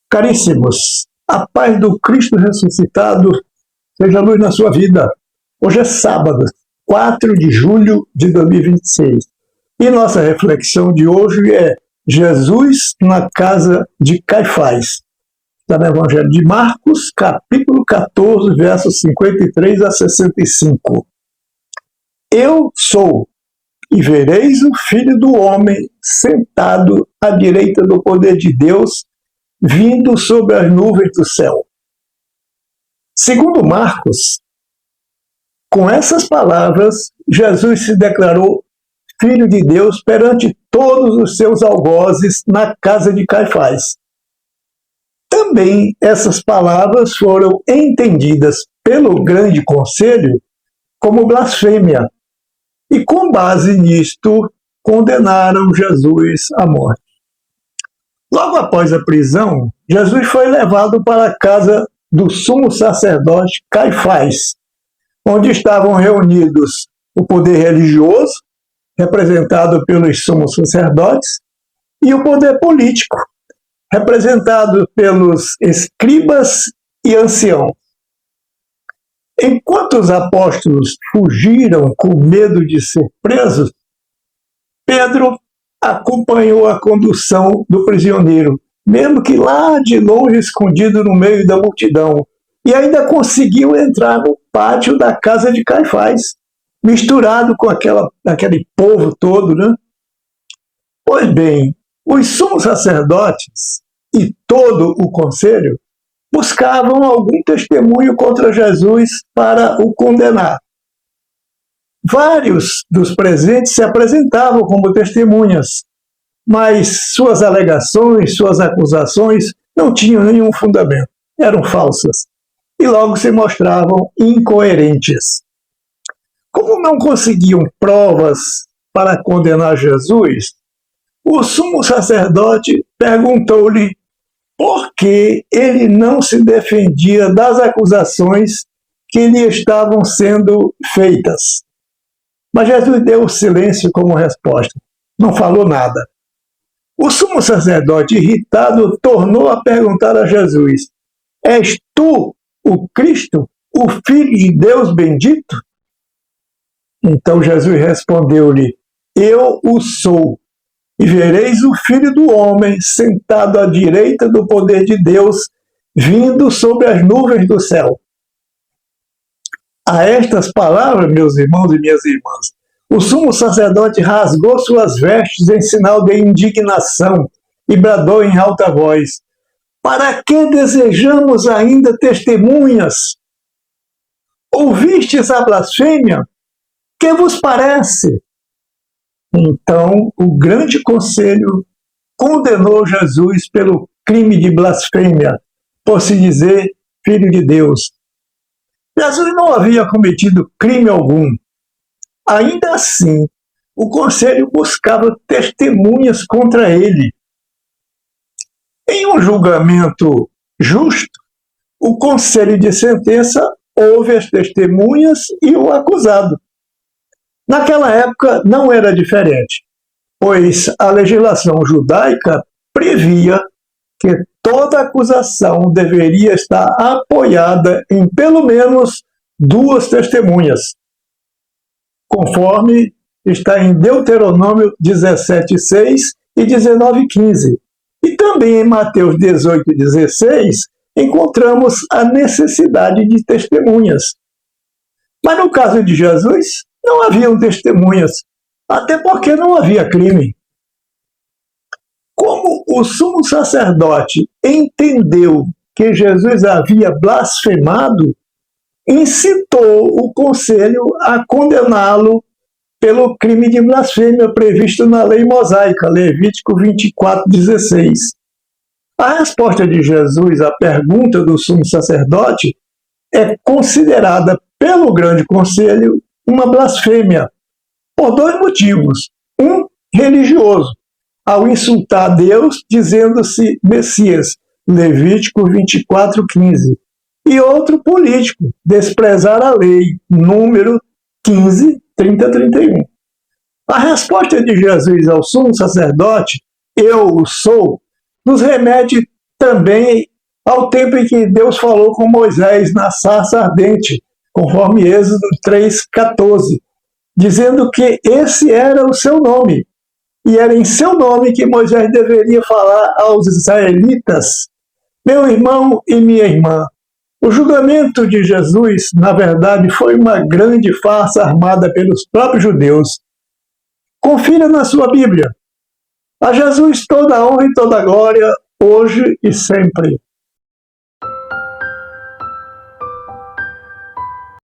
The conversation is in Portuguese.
Caríssimos, a paz do Cristo ressuscitado seja luz na sua vida. Hoje é sábado, 4 de julho de 2026. E nossa reflexão de hoje é Jesus na casa de Caifás. Está no Evangelho de Marcos, capítulo 14, versos 53 a 65. Eu sou, e vereis o Filho do Homem sentado à direita do poder de Deus, vindo sobre as nuvens do céu. Segundo Marcos, com essas palavras, Jesus se declarou Filho de Deus perante todos os seus algozes na casa de Caifás. Também essas palavras foram entendidas pelo grande conselho como blasfêmia, e com base nisto condenaram Jesus à morte. Logo após a prisão, Jesus foi levado para a casa do sumo sacerdote Caifás, onde estavam reunidos o poder religioso, representado pelos sumos sacerdotes, e o poder político, representado pelos escribas e anciãos. Enquanto os apóstolos fugiram com medo de ser presos, Pedro acompanhou a condução do prisioneiro, mesmo que lá de longe, escondido no meio da multidão, e ainda conseguiu entrar no pátio da casa de Caifás, misturado com aquele povo todo, né? Pois bem, os sumos sacerdotes e todo o conselho buscavam algum testemunho contra Jesus para o condenar. Vários dos presentes se apresentavam como testemunhas, mas suas alegações, suas acusações não tinham nenhum fundamento, eram falsas, e logo se mostravam incoerentes. Como não conseguiam provas para condenar Jesus, o sumo sacerdote perguntou-lhe por que ele não se defendia das acusações que lhe estavam sendo feitas. Mas Jesus deu silêncio como resposta. Não falou nada. O sumo sacerdote, irritado, tornou a perguntar a Jesus: És tu o Cristo, o Filho de Deus bendito? Então Jesus respondeu-lhe: Eu o sou, e vereis o Filho do Homem sentado à direita do poder de Deus, vindo sobre as nuvens do céu. A estas palavras, meus irmãos e minhas irmãs, o sumo sacerdote rasgou suas vestes em sinal de indignação e bradou em alta voz: Para que desejamos ainda testemunhas? Ouvistes a blasfêmia? Que vos parece? Então, o grande conselho condenou Jesus pelo crime de blasfêmia, por se dizer Filho de Deus. Jesus não havia cometido crime algum. Ainda assim, o conselho buscava testemunhas contra ele. Em um julgamento justo, o conselho de sentença ouve as testemunhas e o acusado. Naquela época não era diferente, pois a legislação judaica previa que toda acusação deveria estar apoiada em pelo menos 2 testemunhas, conforme está em Deuteronômio 17:6 e 19:15. E também em Mateus 18:16 encontramos a necessidade de testemunhas. Mas no caso de Jesus, não haviam testemunhas, até porque não havia crime. Como o sumo sacerdote entendeu que Jesus havia blasfemado, incitou o conselho a condená-lo pelo crime de blasfêmia previsto na lei mosaica, Levítico 24:16. A resposta de Jesus à pergunta do sumo sacerdote é considerada pelo grande conselho uma blasfêmia, por 2 motivos. Um, religioso, ao insultar Deus dizendo-se Messias, Levítico 24:15. E outro, político, desprezar a lei, número 15, 30, 31. A resposta de Jesus ao sumo sacerdote, eu o sou, nos remete também ao tempo em que Deus falou com Moisés na sarça ardente, conforme Êxodo 3,14, dizendo que esse era o seu nome, e era em seu nome que Moisés deveria falar aos israelitas. Meu irmão e minha irmã, o julgamento de Jesus, na verdade, foi uma grande farsa armada pelos próprios judeus. Confira na sua Bíblia. A Jesus toda a honra e toda a glória, hoje e sempre.